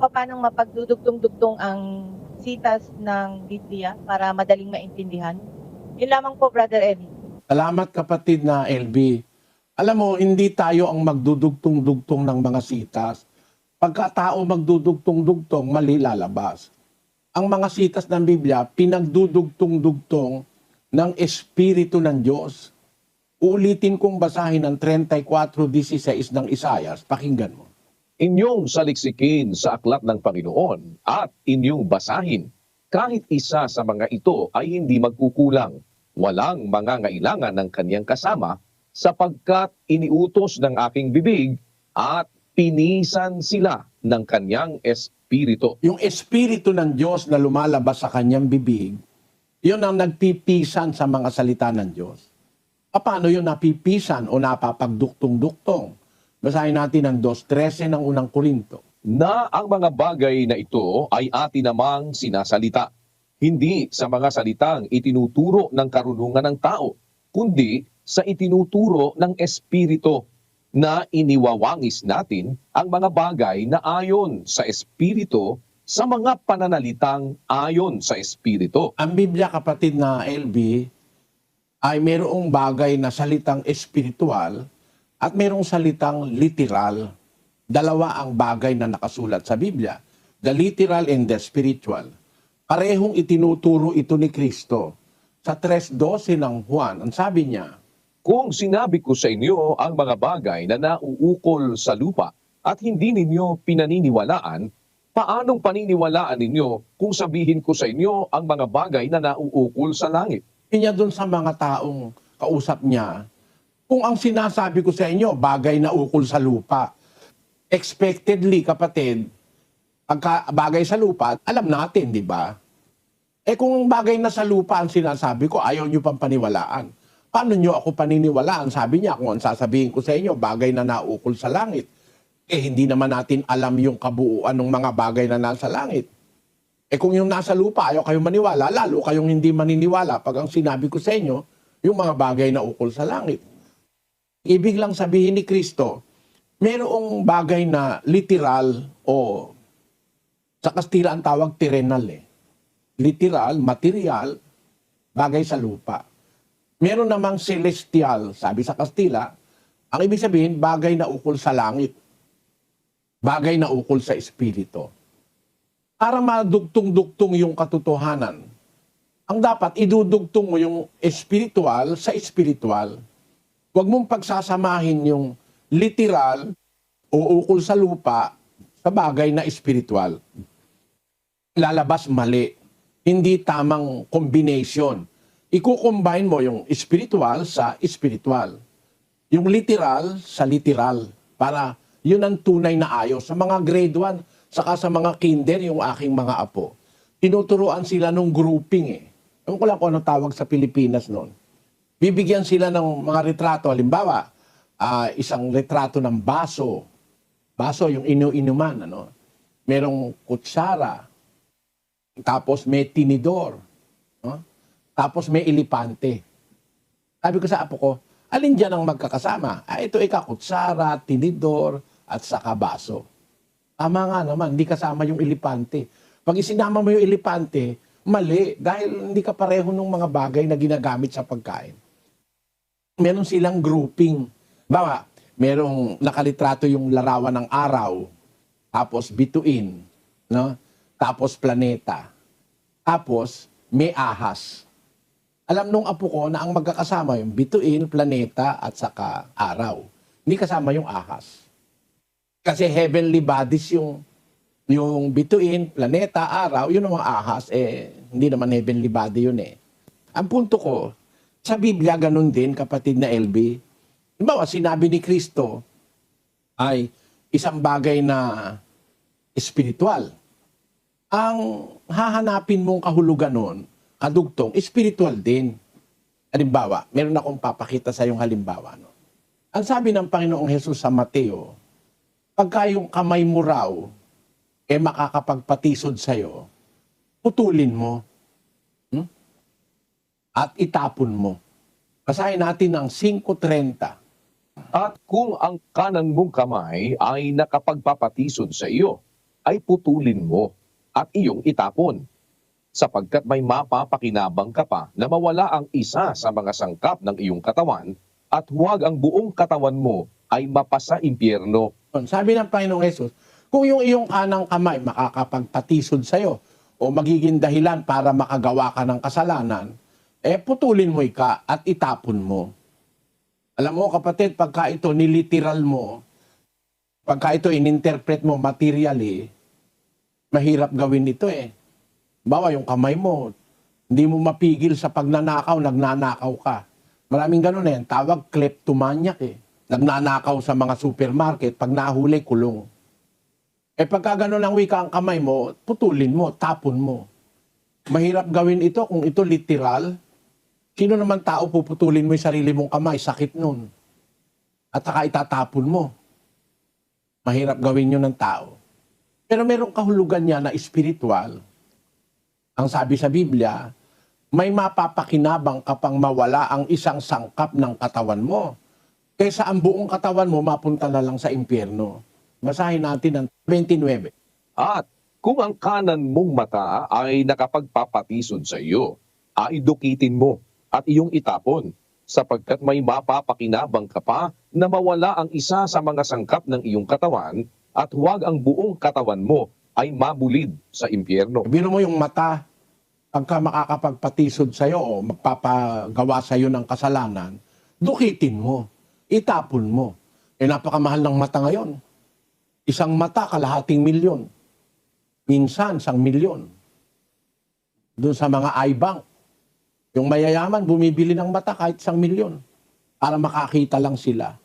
paano mapagdudugtong-dugtong ang sitas ng Biblia para madaling maintindihan? Yun lamang po, Brother Eddie. Salamat kapatid na LB. Alam mo, hindi tayo ang magdudugtong-dugtong ng mga sitas. Pagka tao magdudugtong-dugtong, mali lalabas. Ang mga sitas ng Biblia, pinagdudugtong-dugtong ng Espiritu ng Diyos. Uulitin kong basahin ang 34:16 ng Isaias. Pakinggan mo. Inyong saliksikin sa aklat ng Panginoon at inyong basahin. Kahit isa sa mga ito ay hindi magkukulang. Walang mangangailangan ng kanyang kasama sapagkat iniutos ng aking bibig at pinisan sila ng kanyang espiritu. Yung Espiritu ng Diyos na lumalabas sa kanyang bibig, yun ang nagpipisan sa mga salita ng Diyos. Paano yun napipisan o napapagduktong-duktong? Basahin natin ang 2:13 ng unang Korinto. Na ang mga bagay na ito ay atin namang sinasalita. Hindi sa mga salitang itinuturo ng karunungan ng tao, kundi sa itinuturo ng Espiritu na iniwawangis natin ang mga bagay na ayon sa Espiritu sa mga pananalitang ayon sa Espiritu. Ang Biblia, kapatid na LB, ay mayroong bagay na salitang espiritual at mayroong salitang literal. Dalawa ang bagay na nakasulat sa Biblia, the literal and the spiritual. Parehong itinuturo ito ni Kristo. Sa 3:12 ng Juan, ang sabi niya, Kung sinabi ko sa inyo ang mga bagay na nauukol sa lupa at hindi ninyo pinaniniwalaan, paanong paniniwalaan ninyo kung sabihin ko sa inyo ang mga bagay na nauukol sa langit? niya doon sa mga taong kausap niya, kung ang sinasabi ko sa inyo, bagay na ukol sa lupa, expectedly, kapatid, pagka bagay sa lupa, alam natin, di ba? Kung bagay na sa lupa ang sinasabi ko, ayaw nyo pang paniwalaan. Paano nyo ako paniniwalaan? Sabi niya, kung ang sasabihin ko sa inyo, bagay na naukol sa langit, hindi naman natin alam yung kabuuan ng mga bagay na nasa langit. Kung yung nasa lupa, ayaw kayong maniwala, lalo kayong hindi maniniwala pag ang sinabi ko sa inyo, yung mga bagay na ukol sa langit. Ibig lang sabihin ni Kristo, mayroong bagay na literal o sa Kastila ang tawag terrenal Literal, material, bagay sa lupa. Meron namang celestial, sabi sa Kastila, ang ibig sabihin, bagay na ukol sa langit. Bagay na ukol sa espiritu. Para madugtong-dugtong yung katotohanan, ang dapat idudugtong mo yung espiritual sa espiritual. Huwag mong pagsasamahin yung literal o ukol sa lupa sa bagay na espiritual. Lalabas mali. Hindi tamang combination. Iko-combine mo yung espiritual sa espiritual. Yung literal sa literal. Para yun ang tunay na ayos. Sa mga grade 1, saka sa mga kinder, yung aking mga apo, tinuturuan sila nung grouping Ewan ko lang kung anong tawag sa Pilipinas noon. Bibigyan sila ng mga retrato. Halimbawa, isang retrato ng baso. Baso, yung inu-inuman. Merong kutsara. Tapos may tinidor. Tapos may elepante. Sabi ko sa apo ko, alin dyan ang magkakasama? Ito kutsara, tinidor, at saka baso. Tama nga naman, hindi kasama yung elepante. Pag isinama mo yung elepante, mali. Dahil hindi ka pareho ng mga bagay na ginagamit sa pagkain. Meron silang grouping. Bawa, merong nakalitrato yung larawan ng araw, tapos bituin, tapos planeta, tapos may ahas. Alam nung apo ko na ang magkakasama yung bituin, planeta, at saka araw. Hindi kasama yung ahas. Kasi heavenly bodies yung bituin, planeta, araw, yun ang mga ahas, hindi naman heavenly body yun Ang punto ko, sa Biblia ganun din, kapatid na LB. Halimbawa, sinabi ni Kristo ay isang bagay na espiritual. Ang hahanapin mong kahulugan nun, kadugtong, espiritual din. Halimbawa, meron akong papakita sa yung halimbawa. Ang sabi ng Panginoong Hesus sa Mateo, pagka yung kamay mo raw, makakapagpatisod sa'yo, putulin mo. At itapon mo. Basahin natin ang 5:30. At kung ang kanan mong kamay ay nakapagpapatisod sa iyo, ay putulin mo at iyong itapon. Sapagkat may mapapakinabang ka pa na mawala ang isa sa mga sangkap ng iyong katawan at huwag ang buong katawan mo ay mapasa impyerno. Sabi ng Panginoong Hesus, kung yung iyong kanang kamay makakapagpatisod sa'yo o magiging dahilan para makagawa ka ng kasalanan, putulin mo ika at itapon mo. Alam mo kapatid, pagka ito niliteral mo, pagka ito ininterpret mo materially, mahirap gawin ito Bawa yung kamay mo, hindi mo mapigil sa pagnanakaw, nagnanakaw ka. Maraming ganun tawag kleptomaniac Nagnanakaw sa mga supermarket, pag nahuli, kulong. Pagka ganun ang wika ang kamay mo, putulin mo, tapon mo. Mahirap gawin ito kung ito literal. Sino naman tao puputulin mo yung sarili mong kamay? Sakit nun. At saka itatapon mo. Mahirap gawin yun ng tao. Pero merong kahulugan niya na espiritual. Ang sabi sa Biblia, may mapapakinabang kapang mawala ang isang sangkap ng katawan mo. Kaysa ang buong katawan mo mapunta na lang sa impyerno. Basahin natin ang 29. At kung ang kanan mong mata ay nakapagpapatisod sa iyo, ay dukitin mo at iyong itapon, sapagkat may mapapakinabang ka pa na mawala ang isa sa mga sangkap ng iyong katawan at huwag ang buong katawan mo ay mabulid sa impyerno. Biro mo yung mata, pagka makakapagpatisod sa'yo o magpapagawa sa'yo ng kasalanan, dukitin mo, itapon mo. Napakamahal ng mata ngayon. Isang mata, kalahating milyon. Minsan, 1 milyon. Doon sa mga iBank. Yung mayayaman, bumibili ng mata kahit 1 milyon. Para makakita lang sila.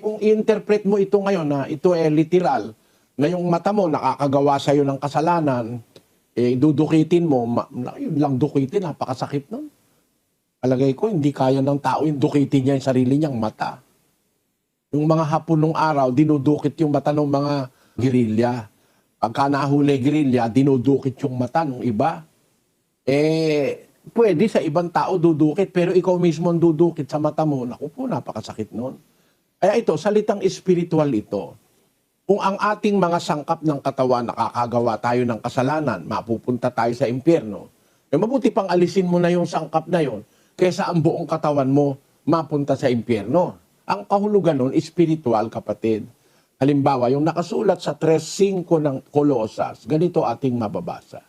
Kung i-interpret mo ito ngayon na ito literal, na yung mata mo nakakagawa sa'yo ng kasalanan, dudukitin mo, yun lang dukitin, napakasakit nun. Palagay ko, hindi kaya ng tao yung dukitin niya yung sarili niyang mata. Yung mga hapon nung araw, dinudukit yung mata ng mga gerilya. Pagka nahuli gerilya, dinudukit yung mata ng iba. Pwede sa ibang tao dudukit, pero ikaw mismo ang dudukit sa mata mo. Naku po, napakasakit nun. Kaya ito, salitang espiritual ito. Kung ang ating mga sangkap ng katawan nakakagawa tayo ng kasalanan, mapupunta tayo sa impyerno, mabuti pang alisin mo na yung sangkap na yon kaysa ang buong katawan mo mapunta sa impyerno. Ang kahulugan nun, espiritual kapatid. Halimbawa, yung nakasulat sa 3:5 ng Kolosas, ganito ating mababasa.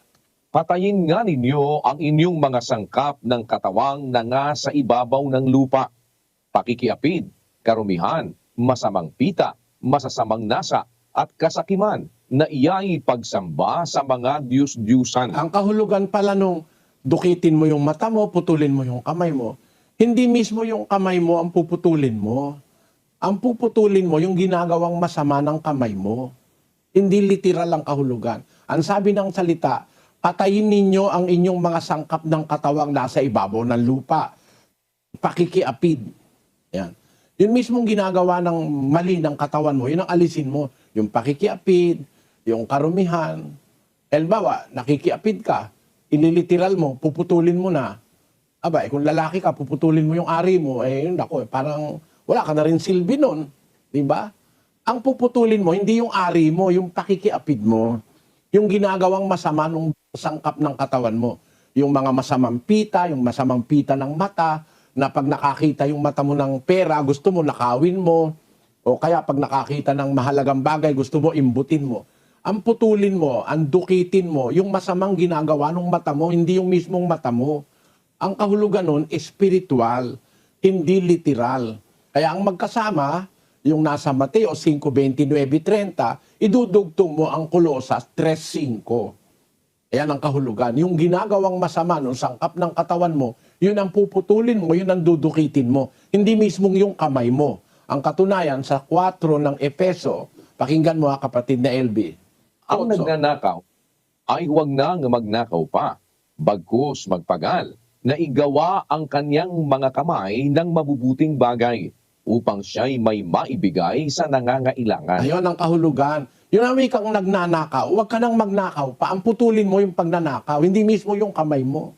Patayin nga ninyo ang inyong mga sangkap ng katawang nanga sa ibabaw ng lupa. Pakikiapid, karumihan, masamang pita, masasamang nasa, at kasakiman na iya'y pagsamba sa mga Diyos-Diyusan. Ang kahulugan pala nung dukitin mo yung mata mo, putulin mo yung kamay mo, hindi mismo yung kamay mo ang puputulin mo. Ang puputulin mo yung ginagawang masama ng kamay mo. Hindi literal ang kahulugan. Ang sabi ng salita, patayin ninyo ang inyong mga sangkap ng katawang nasa ibabaw ng lupa. Pakikiapid. Yan. Yun mismong ginagawa ng mali ng katawan mo, yun ang alisin mo. Yung pakikiapid, yung karumihan. Halimbawa, nakikiapid ka, ililiteral mo, puputulin mo na. Kung lalaki ka, puputulin mo yung ari mo, parang wala ka na rin silbi nun. Diba? Ang puputulin mo, hindi yung ari mo, yung pakikiapid mo. Yung ginagawang masama ng sangkap ng katawan mo. Yung mga masamang pita, yung masamang pita ng mata, na pag nakakita yung mata mo ng pera, gusto mo nakawin mo, o kaya pag nakakita ng mahalagang bagay, gusto mo imbutin mo. Ang putulin mo, ang dukitin mo, yung masamang ginagawa ng mata mo, hindi yung mismong mata mo. Ang kahulugan nun, espiritual, hindi literal. Kaya ang magkasama, yung nasa Mateo 5:29-30, idudugtong mo ang Kolosas 3:5. Ayan ang kahulugan. Yung ginagawang masama ng sangkap ng katawan mo, yun ang puputulin mo, yun ang dudukitin mo. Hindi mismong yung kamay mo. Ang katunayan sa 4 ng Epeso, pakinggan mo kapatid na LB. Ang nagnanakaw ay huwag nang magnakaw pa, bagkus magpagal, na igawa ang kanyang mga kamay ng mabubuting bagay, upang siya'y may maibigay sa nangangailangan. Ayun ang kahulugan. Yun ang kang nagnanakaw, huwag ka nang magnakaw pa. Ang putulin mo yung pagnanakaw, hindi mismo yung kamay mo.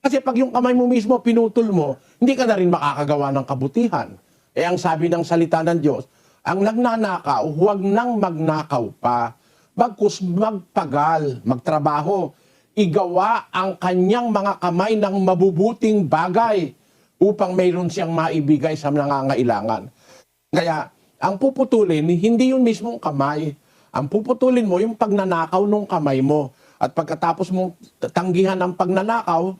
Kasi pag yung kamay mo mismo pinutol mo, hindi ka na rin makakagawa ng kabutihan. Ang sabi ng salita ng Diyos, ang nagnanakaw, huwag nang magnakaw pa. bagkus magpagal, magtrabaho, igawa ang kanyang mga kamay ng mabubuting bagay upang mayroon siyang maibigay sa nangangailangan. Kaya, ang puputulin, hindi yung mismong kamay. Ang puputulin mo, yung pagnanakaw ng kamay mo. At pagkatapos mong tanggihan ang pagnanakaw,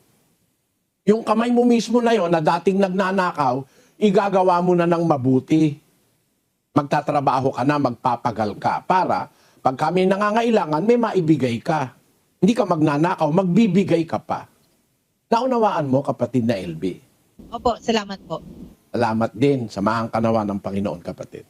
yung kamay mo mismo na yon na dating nagnanakaw, igagawa mo na ng mabuti. Magtatrabaho ka na, magpapagal ka para pag kami nangangailangan, may maibigay ka. Hindi ka magnanakaw, magbibigay ka pa. Naunawaan mo, kapatid na LB. Opo, salamat po. Salamat din. Samahan ka nawa ng Panginoon, kapatid.